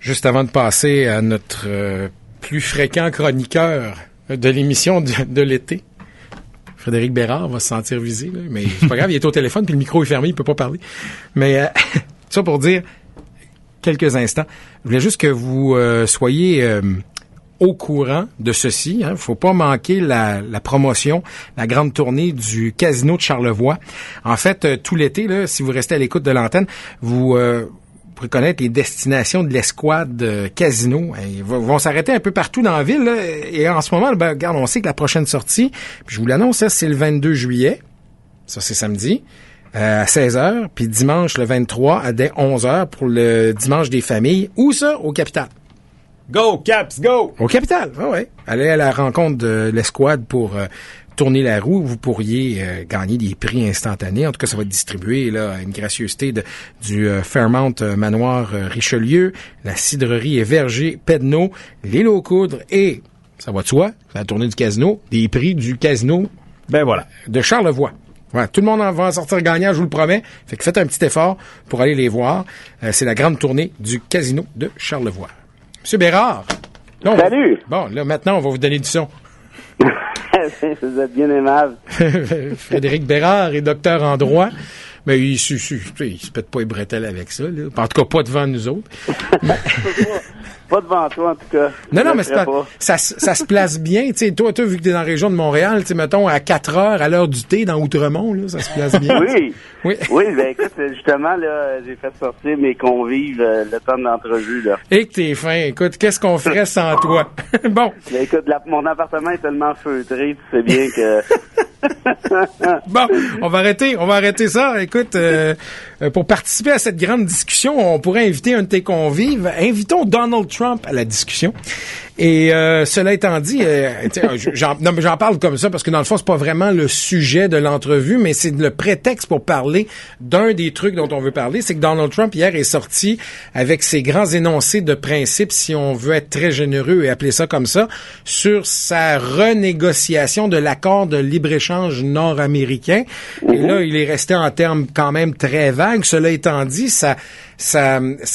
Juste avant de passer à notre plus fréquent chroniqueur de l'émission de l'été, Frédéric Bérard va se sentir visé, là, mais c'est pas grave, il est au téléphone puis le micro est fermé, il peut pas parler. Mais ça pour dire quelques instants, je voulais juste que vous soyez au courant de ceci. Hein. Faut pas manquer la promotion, la grande tournée du Casino de Charlevoix. En fait, tout l'été, là, si vous restez à l'écoute de l'antenne, vous pourrez connaître les destinations de l'escouade Casino. Ils vont s'arrêter un peu partout dans la ville. Là, et en ce moment, regarde, on sait que la prochaine sortie, puis je vous l'annonce, c'est le 22 juillet. Ça, c'est samedi. À 16h, puis dimanche le 23 à dès 11h pour le dimanche des familles. Où ça? Au Capital. Go, Caps, go! Au Capital, ouais. Allez à la rencontre de l'escouade pour tourner la roue. Vous pourriez gagner des prix instantanés. En tout cas, ça va être distribué là, à une gracieuseté du Fairmount Manoir Richelieu, la cidrerie et verger Pedneau, l'île aux coudres et, ça va de soi, la tournée du casino, des prix du casino de Charlevoix. Voilà, tout le monde va en sortir gagnant, je vous le promets. Fait que faites un petit effort pour aller les voir. C'est la grande tournée du Casino de Charlevoix. Monsieur Bérard. Là, Salut! Bon, là, maintenant, on va vous donner du son. Vous êtes bien aimable. Frédéric Bérard est docteur en droit. Mais il se pète pas les bretelles avec ça. Là. En tout cas, pas devant nous autres. Pas devant toi, en tout cas. Non, mais ça se place bien. Tu sais, toi, vu que t'es dans la région de Montréal, tu sais, mettons, à 4 heures, à l'heure du thé, dans Outremont, là, ça se place bien. Oui, ben écoute, justement, là, j'ai fait sortir mes convives le temps de l'entrevue, là. Et que t'es fin. Écoute, qu'est-ce qu'on ferait sans toi? Bon. Ben écoute, mon appartement est tellement feutré, tu sais bien que... Bon, on va arrêter ça. Écoute, pour participer à cette grande discussion, on pourrait inviter un de tes convives. Invitons Donald Trump à la discussion. Et cela étant dit, j'en parle comme ça parce que dans le fond, c'est pas vraiment le sujet de l'entrevue, mais c'est le prétexte pour parler d'un des trucs dont on veut parler. C'est que Donald Trump, hier, est sorti avec ses grands énoncés de principes, si on veut être très généreux et appeler ça comme ça, sur sa renégociation de l'accord de libre-échange nord-américain. Et là, il est resté en termes quand même très vagues. Cela étant dit, ça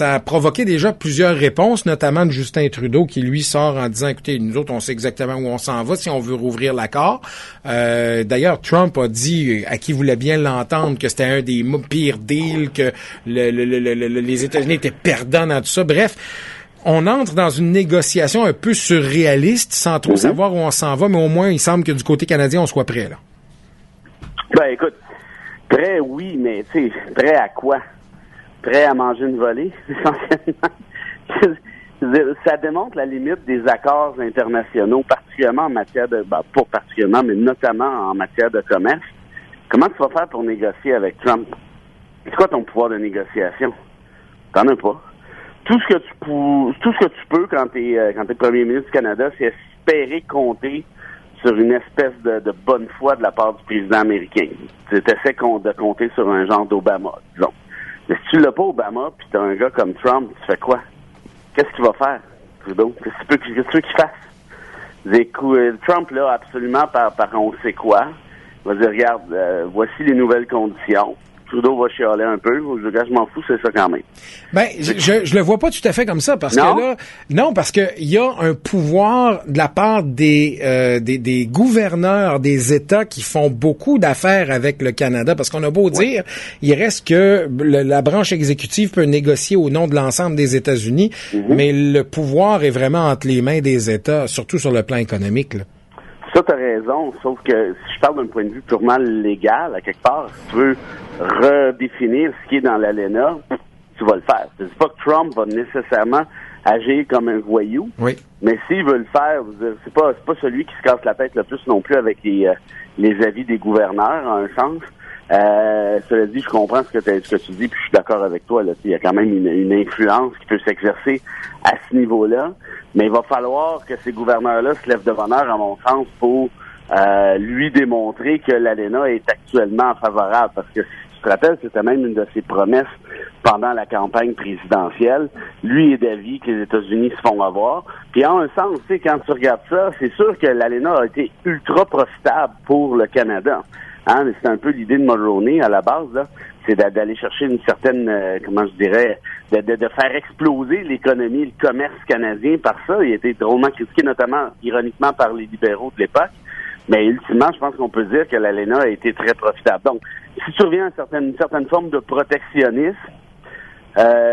a provoqué déjà plusieurs réponses, notamment de Justin Trudeau, qui lui sort en disant, écoutez, nous autres, on sait exactement où on s'en va si on veut rouvrir l'accord. D'ailleurs, Trump a dit, à qui voulait bien l'entendre, que c'était un des pires deals, que les États-Unis étaient perdants dans tout ça. Bref, on entre dans une négociation un peu surréaliste, sans trop savoir où on s'en va, mais au moins, il semble que du côté canadien, on soit prêt, là. Ben, écoute, prêt, oui, mais, tu sais, prêt à quoi? Prêt à manger une volée, essentiellement. Ça démontre la limite des accords internationaux, particulièrement en matière de... pas particulièrement, mais notamment en matière de commerce. Comment tu vas faire pour négocier avec Trump? C'est quoi ton pouvoir de négociation? T'en as pas. Tout ce que tu peux quand t'es premier ministre du Canada, c'est espérer compter sur une espèce de bonne foi de la part du président américain. Tu essaies de compter sur un genre d'Obama, disons. Mais si tu l'as pas, Obama, puis t'as un gars comme Trump, tu fais quoi? Qu'est-ce qu'il va faire, Trudeau? Qu'est-ce que tu veux qu'il fasse? Trump, là, absolument, par on sait quoi, va dire, regarde, voici les nouvelles conditions. Trudeau va chialer un peu. Je m'en fous, c'est ça quand même. Ben, je le vois pas tout à fait comme ça, parce que là, non, parce que il y a un pouvoir de la part des gouverneurs des États qui font beaucoup d'affaires avec le Canada, parce qu'on a beau dire, il reste que la branche exécutive peut négocier au nom de l'ensemble des États-Unis, mais le pouvoir est vraiment entre les mains des États, surtout sur le plan économique, là. Ça, t'as raison, sauf que si je parle d'un point de vue purement légal, à quelque part, si tu veux redéfinir ce qui est dans l'ALENA, tu vas le faire. Je dis pas que Trump va nécessairement agir comme un voyou, mais s'il veut le faire, c'est pas celui qui se casse la tête le plus non plus avec les avis des gouverneurs, en un sens. Cela dit, je comprends ce que tu dis, puis je suis d'accord avec toi. Là, il y a quand même une influence qui peut s'exercer à ce niveau-là, mais il va falloir que ces gouverneurs-là se lèvent de bonne heure, à mon sens, pour lui démontrer que l'ALENA est actuellement favorable. Parce que si tu te rappelles, c'était même une de ses promesses pendant la campagne présidentielle. Lui est d'avis que les États-Unis se font avoir. Puis en un sens, tu sais, quand tu regardes ça, c'est sûr que l'ALENA a été ultra profitable pour le Canada. Hein, c'est un peu l'idée de Mulroney à la base, là. c'est d'aller chercher une certaine, comment je dirais, de faire exploser l'économie, le commerce canadien par ça. Il a été drôlement critiqué, notamment, ironiquement, par les libéraux de l'époque. Mais ultimement, je pense qu'on peut dire que l'ALENA a été très profitable. Donc, si tu reviens à une certaine forme de protectionnisme,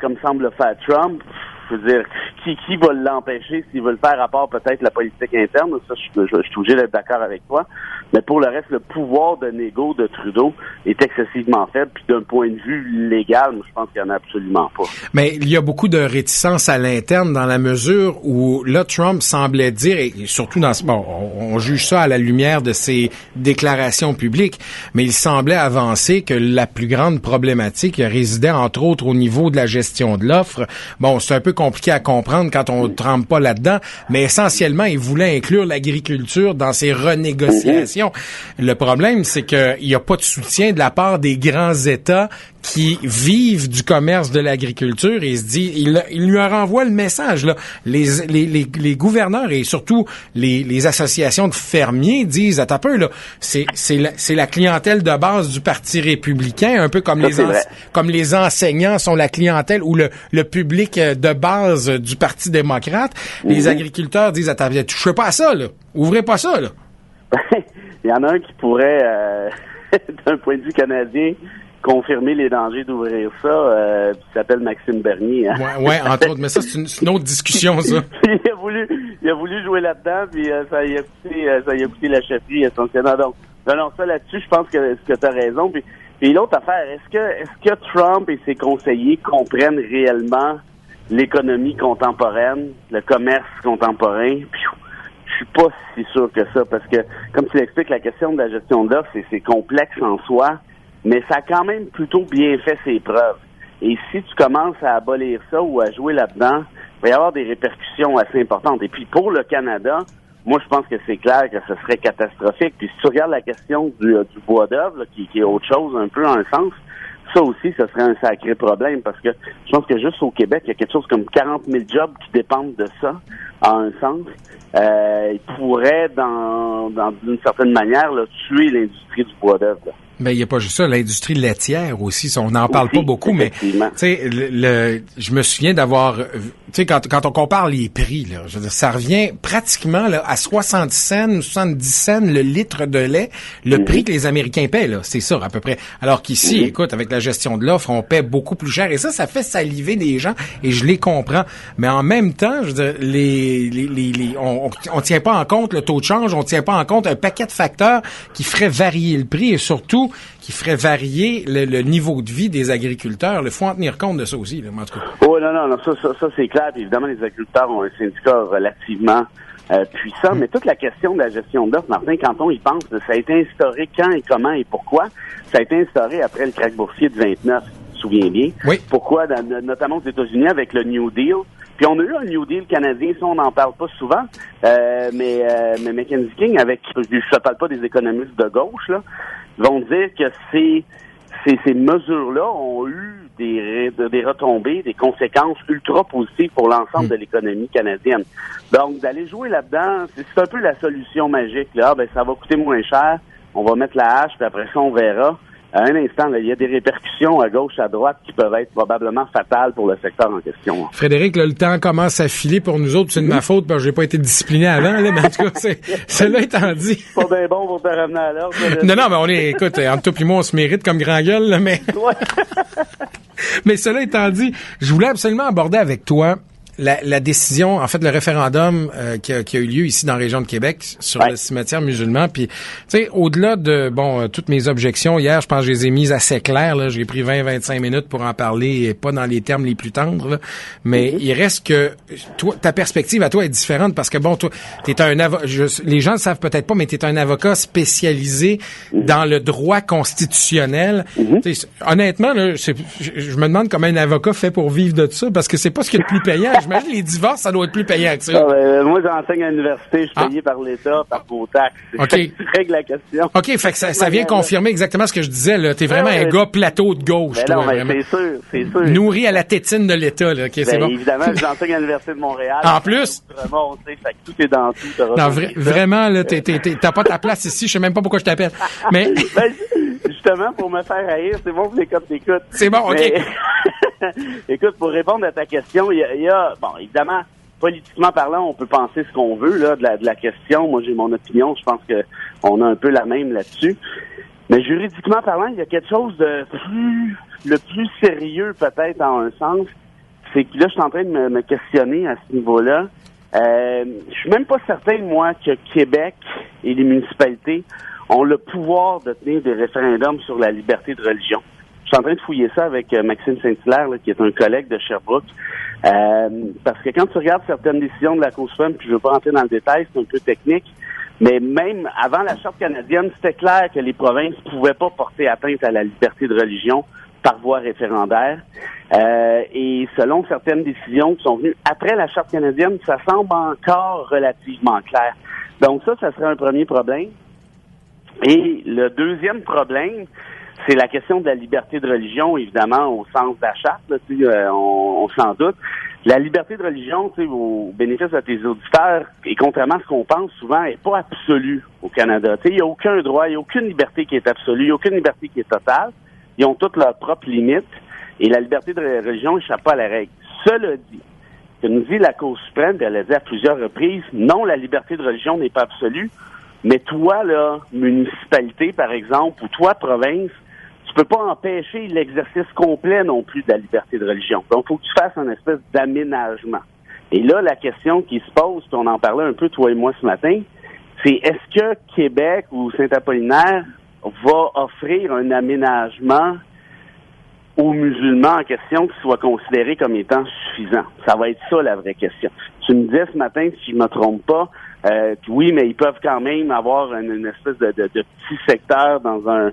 comme semble le faire Trump, je veux dire, qui va l'empêcher s'il veut le faire à part peut-être la politique interne? Ça, je suis obligé d'être d'accord avec toi. Mais pour le reste, le pouvoir de négo de Trudeau est excessivement faible. Puis d'un point de vue légal, je pense qu'il n'y en a absolument pas. Mais il y a beaucoup de réticence à l'interne dans la mesure où là, Trump semblait dire, et surtout dans ce... Bon, on juge ça à la lumière de ses déclarations publiques, mais il semblait avancer que la plus grande problématique résidait entre autres au niveau de la gestion de l'offre. Bon, c'est un peu compliqué à comprendre quand on ne trempe pas là-dedans, mais essentiellement, il voulait inclure l'agriculture dans ses renégociations. Le problème, c'est qu'il n'y a pas de soutien de la part des grands États qui vivent du commerce de l'agriculture, et il se dit, il lui renvoie le message, là. Les gouverneurs et surtout les associations de fermiers disent, attends un peu, là, c'est la clientèle de base du Parti républicain, un peu comme comme les enseignants sont la clientèle ou le public de base du Parti démocrate. Les agriculteurs disent, attends, touchez pas à ça, là. Ouvrez pas ça, là. Il y en a un qui pourrait, d'un point de vue canadien, confirmer les dangers d'ouvrir ça, qui s'appelle Maxime Bernier. Hein? Ouais, entre autres, mais ça, c'est une autre discussion, ça. il a voulu jouer là-dedans, puis ça y a coûté la chefferie essentiellement. Donc, non, ça là-dessus, je pense que tu as raison. Puis l'autre affaire, est-ce que Trump et ses conseillers comprennent réellement l'économie contemporaine, le commerce contemporain? Je suis pas si sûr que ça, parce que, comme tu l'expliques, la question de la gestion de l'offre, c'est complexe en soi, mais ça a quand même plutôt bien fait ses preuves. Et si tu commences à abolir ça ou à jouer là-dedans, il va y avoir des répercussions assez importantes. Et puis, pour le Canada, moi, je pense que c'est clair que ce serait catastrophique. Puis, si tu regardes la question du bois d'œuvre, qui est autre chose, un peu, en un sens, ça aussi, ce serait un sacré problème, parce que je pense que juste au Québec, il y a quelque chose comme 40 000 jobs qui dépendent de ça, en un sens. Il pourrait, d'une certaine manière, là, tuer l'industrie du bois d'œuvre. Mais il n'y a pas juste ça, l'industrie laitière aussi, on n'en parle pas beaucoup, mais tu sais, je me souviens d'avoir, tu sais, quand on compare les prix, là, je veux dire, ça revient pratiquement là, à 60 cents, 70 cents le litre de lait, le prix que les Américains paient, là, c'est ça à peu près. Alors qu'ici, écoute, avec la gestion de l'offre, on paie beaucoup plus cher, et ça fait saliver des gens, et je les comprends. Mais en même temps, je veux dire, on tient pas en compte le taux de change, on tient pas en compte un paquet de facteurs qui feraient varier le prix, et surtout qui ferait varier le niveau de vie des agriculteurs. Il faut en tenir compte de ça aussi, là, en tout cas. Oh non, ça c'est clair. Puis évidemment, les agriculteurs ont un syndicat relativement puissant, mais toute la question de la gestion d'offres, Martin, quand on y pense, ça a été instauré quand et comment et pourquoi? Ça a été instauré après le krach boursier de 29, tu te souviens bien. Oui. Pourquoi? Notamment aux États-Unis avec le New Deal. Puis on a eu un New Deal canadien, ça on n'en parle pas souvent, mais Mackenzie King, je ne parle pas des économistes de gauche, là, vont dire que ces mesures-là ont eu des retombées, des conséquences ultra positives pour l'ensemble de l'économie canadienne. Donc, d'aller jouer là-dedans, c'est un peu la solution magique. Là, ça va coûter moins cher, on va mettre la hache, puis après ça, on verra. À un instant, là, il y a des répercussions à gauche, à droite qui peuvent être probablement fatales pour le secteur en question. Frédéric, là, le temps commence à filer pour nous autres. C'est de ma faute parce que j'ai pas été discipliné avant, là, mais en tout cas, cela étant dit. Pas bien bon pour te ramener à l'ordre. Non, mais écoute, entre toi et moi, on se mérite comme grand gueule, là, mais. Ouais. Mais cela étant dit, je voulais absolument aborder avec toi la décision, en fait, le référendum qui a eu lieu ici dans la région de Québec sur le cimetière musulman. Puis, tu sais, au-delà de, toutes mes objections, hier, je pense que je les ai mises assez claires. Là, j'ai pris 20-25 minutes pour en parler, et pas dans les termes les plus tendres. Là. Mais il reste que toi, ta perspective à toi est différente parce que, toi, t'es un avocat. Les gens ne savent peut-être pas, mais t'es un avocat spécialisé dans le droit constitutionnel. Honnêtement, là, je me demande comment un avocat fait pour vivre de ça, parce que c'est pas ce qui est le plus payant. J'imagine les divorces, ça doit être plus payant que ça. Moi, j'enseigne à l'université, je suis payé par l'État, par vos taxes. Tu règles la question. OK, fait que ça vient confirmer exactement ce que je disais, là. T'es vraiment un gars plateau de gauche, toi. C'est sûr. Nourri à la tétine de l'État, là. OK, c'est bon. Évidemment, j'enseigne à l'Université de Montréal. En plus? Vraiment, fait que tout est dans tout. Non, vraiment, là, t'as pas ta place ici, je sais même pas pourquoi je t'appelle. Mais. Je justement, pour me faire haïr, c'est bon que l'écoute t'écoute. C'est bon, OK. Mais, écoute, pour répondre à ta question, il y a, bon, évidemment, politiquement parlant, on peut penser ce qu'on veut là de la question. Moi, j'ai mon opinion. Je pense que on a un peu la même là-dessus. Mais juridiquement parlant, il y a quelque chose de le plus sérieux peut-être en un sens. C'est que là, je suis en train de me questionner à ce niveau-là. Je suis même pas certain, moi, que Québec et les municipalités ont le pouvoir de tenir des référendums sur la liberté de religion. Je suis en train de fouiller ça avec Maxime Saint-Hilaire, là, qui est un collègue de Sherbrooke. Parce que quand tu regardes certaines décisions de la Cour suprême, puis je veux pas rentrer dans le détail, c'est un peu technique, mais même avant la Charte canadienne, c'était clair que les provinces pouvaient pas porter atteinte à la liberté de religion par voie référendaire. Et selon certaines décisions qui sont venues après la Charte canadienne, ça semble encore relativement clair. Donc ça serait un premier problème. Et le deuxième problème, c'est la question de la liberté de religion, évidemment, au sens de la Charte, là, on s'en doute. La liberté de religion, au bénéfice de tes auditeurs, et contrairement à ce qu'on pense souvent, n'est pas absolue au Canada. Il n'y a aucun droit, il n'y a aucune liberté qui est absolue, il n'y a aucune liberté qui est totale. Ils ont toutes leurs propres limites, et la liberté de religion n'échappe pas à la règle. Cela dit, ce que nous dit la Cour suprême, elle l'a dit à plusieurs reprises, non, la liberté de religion n'est pas absolue, mais toi, là, municipalité, par exemple, ou toi, province, tu peux pas empêcher l'exercice complet non plus de la liberté de religion. Donc, il faut que tu fasses un espèce d'aménagement. Et là, la question qui se pose, puis on en parlait un peu, toi et moi, ce matin, c'est est-ce que Québec ou Saint-Apollinaire va offrir un aménagement aux musulmans en question qui soit considéré comme étant suffisant? Ça va être ça, la vraie question. Tu me disais ce matin, si je me trompe pas, oui, mais ils peuvent quand même avoir une espèce de petit secteur dans un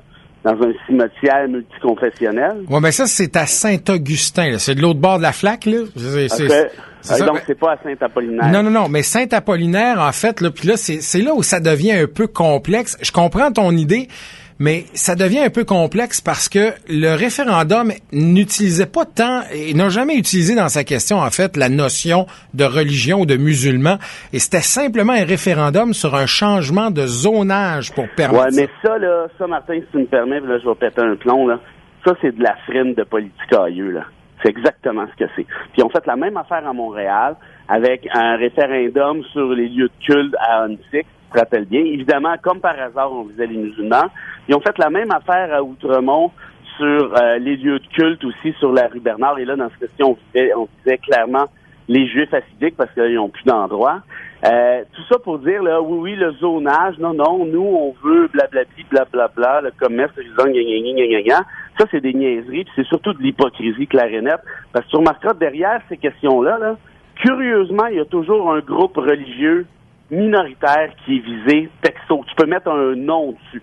cimetière multiconfessionnel. Ouais, mais ça, c'est à Saint-Augustin, là. C'est de l'autre bord de la flaque, là. Donc, c'est pas à Saint-Apollinaire. Non, mais Saint-Apollinaire, en fait, là, puis là, c'est là où ça devient un peu complexe. Je comprends ton idée, mais ça devient un peu complexe parce que le référendum n'utilisait pas tant, et n'a jamais utilisé dans sa question, en fait, la notion de religion ou de musulman, et c'était simplement un référendum sur un changement de zonage pour permettre... Ouais, mais ça, Martin, si tu me permets, là, je vais péter un plomb, là. Ça, c'est de la frine de politicailleux, là. C'est exactement ce que c'est. Puis, on fait la même affaire à Montréal, avec un référendum sur les lieux de culte à Huntsic, tu te rappelles bien. Évidemment, comme par hasard, on visait les musulmans. Ils ont fait la même affaire à Outremont sur les lieux de culte aussi sur la rue Bernard. Et là, dans cette question, on visait clairement les Juifs hassidiques parce qu'ils n'ont plus d'endroit. Tout ça pour dire, là, oui, le zonage, non, nous, on veut blablabli, blablabla, le commerce, ça, c'est des niaiseries, puis c'est surtout de l'hypocrisie claire et nette. Parce que tu remarqueras, derrière ces questions-là, là, curieusement, il y a toujours un groupe religieux minoritaire qui est visé texto. Tu peux mettre un nom dessus.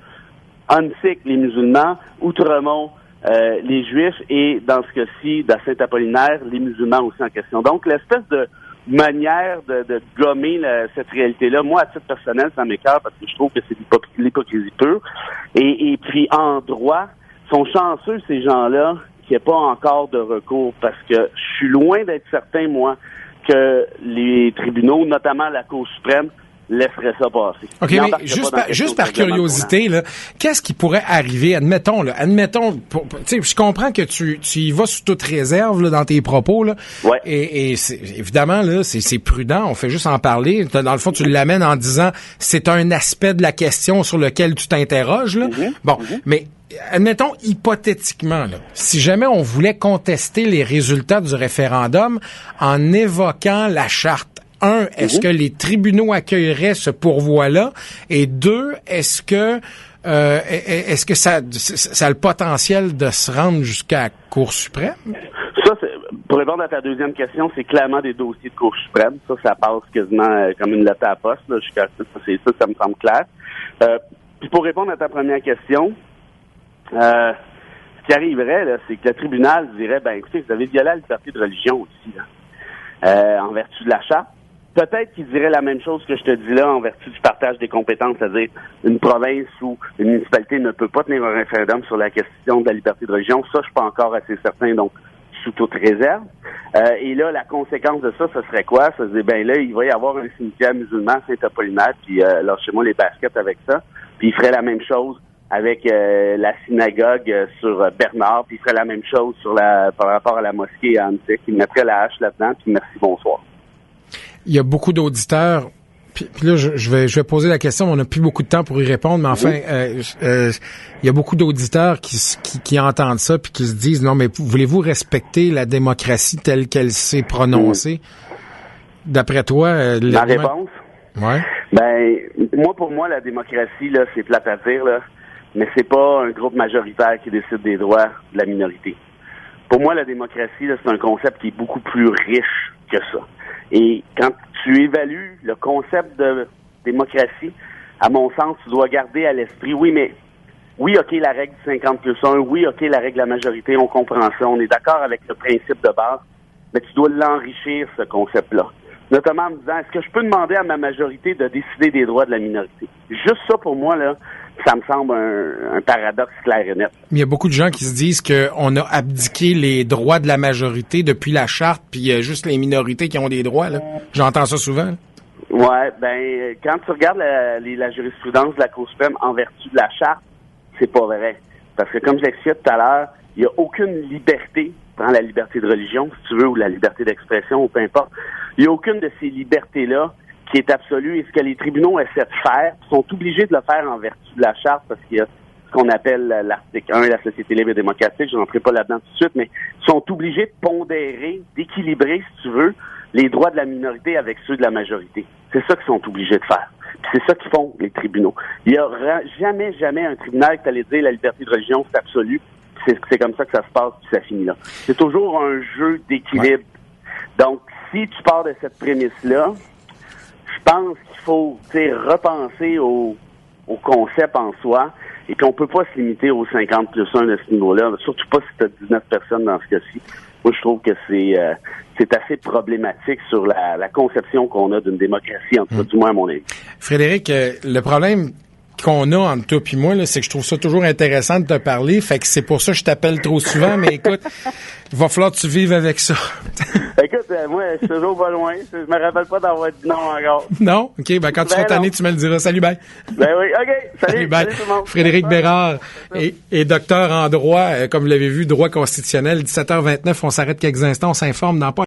Huntsic, les musulmans, Outremont, les Juifs, et dans ce cas-ci, dans Saint-Apollinaire, les musulmans aussi en question. Donc, l'espèce de manière de gommer cette réalité-là, moi, à titre personnel, ça m'écoeure parce que je trouve que c'est l'hypocrisie pure. Et puis, en droit, sont chanceux, ces gens-là, qu'il n'y ait pas encore de recours, parce que je suis loin d'être certain, moi, que les tribunaux, notamment la Cour suprême, laisserait ça passer. OK, mais juste par curiosité, là, qu'est-ce qui pourrait arriver? Admettons, tu sais, je comprends que tu y vas sous toute réserve, là, dans tes propos, là. Ouais. Et évidemment, là, c'est prudent. On fait juste en parler. Dans le fond, tu l'amènes en disant, c'est un aspect de la question sur lequel tu t'interroges, là. Mais, admettons, hypothétiquement, là, si jamais on voulait contester les résultats du référendum en évoquant la charte, est-ce que les tribunaux accueilleraient ce pourvoi-là? Et deux, est-ce que ça a le potentiel de se rendre jusqu'à la Cour suprême? Ça, pour répondre à ta deuxième question, c'est clairement des dossiers de Cour suprême. Ça passe quasiment comme une lettre à la poste. Là, ça me semble clair. Puis pour répondre à ta première question, ce qui arriverait, là, c'est que le tribunal dirait, écoutez, vous avez violé la liberté de religion aussi, là, en vertu de la charte. Peut-être qu'il dirait la même chose que je te dis là en vertu du partage des compétences, c'est-à-dire une province ou une municipalité ne peut pas tenir un référendum sur la question de la liberté de religion. Ça, je suis pas encore assez certain, donc sous toute réserve. Et là, la conséquence de ça, ce serait quoi? Ça se dit, là, il va y avoir un cimetière musulman Saint-Apollinaire, puis lâchez-moi les baskets avec ça. Puis il ferait la même chose avec la synagogue sur Bernard, puis il ferait la même chose par rapport à la mosquée à Antique. Il mettrait la hache là-dedans, puis merci, bonsoir. Il y a beaucoup d'auditeurs. Puis là, je vais poser la question. On n'a plus beaucoup de temps pour y répondre, mais enfin, il y a beaucoup d'auditeurs qui entendent ça puis qui se disent non, mais voulez-vous respecter la démocratie telle qu'elle s'est prononcée? D'après toi, ma réponse? Ouais. Ben, pour moi, la démocratie, là, c'est plate à dire, là, mais c'est pas un groupe majoritaire qui décide des droits de la minorité. Pour moi, la démocratie, là, c'est un concept qui est beaucoup plus riche que ça. Et quand tu évalues le concept de démocratie, à mon sens, tu dois garder à l'esprit, oui, OK, la règle du 50+1, oui, OK, la règle de la majorité, on comprend ça, on est d'accord avec le principe de base, mais tu dois l'enrichir, ce concept-là. Notamment en me disant, est-ce que je peux demander à ma majorité de décider des droits de la minorité? Juste ça, pour moi, là, ça me semble un paradoxe clair et net. Il y a beaucoup de gens qui se disent qu'on a abdiqué les droits de la majorité depuis la charte, puis il y a juste les minorités qui ont des droits, là. J'entends ça souvent. Ouais, quand tu regardes la jurisprudence de la Cour suprême en vertu de la charte, c'est pas vrai. Parce que comme je l'expliquais tout à l'heure, il n'y a aucune liberté, prends la liberté de religion, si tu veux, ou la liberté d'expression, ou peu importe. Il n'y a aucune de ces libertés-là qui est absolue, et ce que les tribunaux essaient de faire, sont obligés de le faire en vertu de la charte, parce qu'il y a ce qu'on appelle l'article 1, la société libre et démocratique, je n'entrerai pas là-dedans tout de suite, mais sont obligés de pondérer, d'équilibrer, si tu veux, les droits de la minorité avec ceux de la majorité. C'est ça qu'ils sont obligés de faire. Puis c'est ça qu'ils font, les tribunaux. Il n'y aura jamais un tribunal qui allait dire la liberté de religion, c'est absolu, c'est comme ça que ça se passe, puis ça finit là. C'est toujours un jeu d'équilibre. Ouais. Donc, si tu pars de cette prémisse-là, je pense qu'il faut repenser au concept en soi, et puis on peut pas se limiter aux 50+1 de ce niveau-là, surtout pas si tu as 19 personnes dans ce cas-ci. Moi, je trouve que c'est assez problématique sur la conception qu'on a d'une démocratie, en tout cas, du moins à mon avis. Frédéric, le problème qu'on a entre toi et moi, là, c'est que je trouve ça toujours intéressant de te parler, fait que c'est pour ça que je t'appelle trop souvent, mais écoute, il va falloir que tu vives avec ça. Écoute, moi, je suis toujours pas loin, je me rappelle pas d'avoir dit non encore. Non? OK, quand tu seras tanné, tu me le diras. Salut, bye. Ben oui, OK, salut bye. Salut tout le monde. Frédéric Bérard est docteur en droit, comme vous l'avez vu, droit constitutionnel, 17h29, on s'arrête quelques instants, on s'informe dans pas